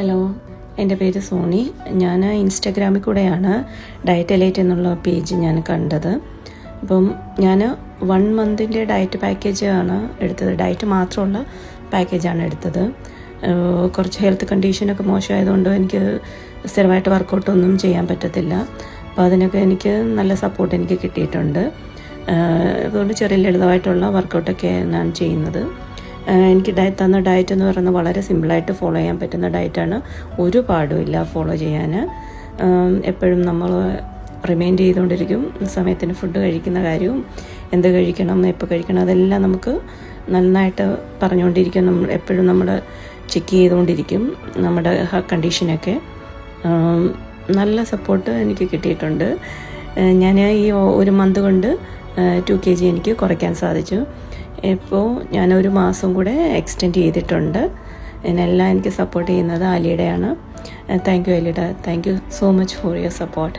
Hello, എൻ്റെ പേര് Sony. ഞാൻ ഇൻസ്റ്റാഗ്രാമിൽ കൂടെയാണ് ഡയറ്റ് എലൈറ്റ് എന്നുള്ള പേജ് ഞാൻ കണ്ടത്. അപ്പം ഞാൻ 1 മന്തിൻ്റെ ഡയറ്റ് പാക്കേജാണ് എടുത്തത്. ഡയറ്റ് മാത്രമുള്ള പാക്കേജാണ് എടുത്തത്. കുറച്ച് ഹെൽത്ത് കണ്ടീഷനൊക്കെ മോശമായതുകൊണ്ട് എനിക്ക് സ്ഥിരമായിട്ട് വർക്കൗട്ടൊന്നും ചെയ്യാൻ പറ്റത്തില്ല. അപ്പോൾ അതിനൊക്കെ എനിക്ക് നല്ല സപ്പോർട്ട് എനിക്ക് കിട്ടിയിട്ടുണ്ട്. അതുകൊണ്ട് ചെറിയ ലളിതമായിട്ടുള്ള വർക്കൗട്ടൊക്കെ ഞാൻ ചെയ്യുന്നത്. എനിക്ക് തന്ന ഡയറ്റ് എന്ന് പറയുന്നത് വളരെ സിമ്പിളായിട്ട് ഫോളോ ചെയ്യാൻ പറ്റുന്ന ഡയറ്റാണ്. ഒരു പാടുമില്ല ഫോളോ ചെയ്യാൻ. എപ്പോഴും നമ്മൾ റിമൈൻഡ് ചെയ്തുകൊണ്ടിരിക്കും സമയത്തിന് ഫുഡ് കഴിക്കുന്ന കാര്യവും എന്ത് കഴിക്കണം എപ്പോൾ കഴിക്കണം അതെല്ലാം നമുക്ക് നന്നായിട്ട് പറഞ്ഞുകൊണ്ടിരിക്കും. എപ്പോഴും നമ്മൾ ചെക്ക് ചെയ്തുകൊണ്ടിരിക്കും നമ്മുടെ കണ്ടീഷനൊക്കെ. നല്ല സപ്പോർട്ട് എനിക്ക് കിട്ടിയിട്ടുണ്ട്. ഞാൻ ഈ 1 മന്ത് കൊണ്ട് 2 kg എനിക്ക് കുറയ്ക്കാൻ സാധിച്ചു. ഇപ്പോൾ ഞാൻ 1 മാസം കൂടെ എക്സ്റ്റെൻഡ് ചെയ്തിട്ടുണ്ട്. ഇതിനെല്ലാം എനിക്ക് സപ്പോർട്ട് ചെയ്യുന്നത് ആലിയുടെയാണ്. താങ്ക് യു ആലിയുടെ. Thank you so much for your support.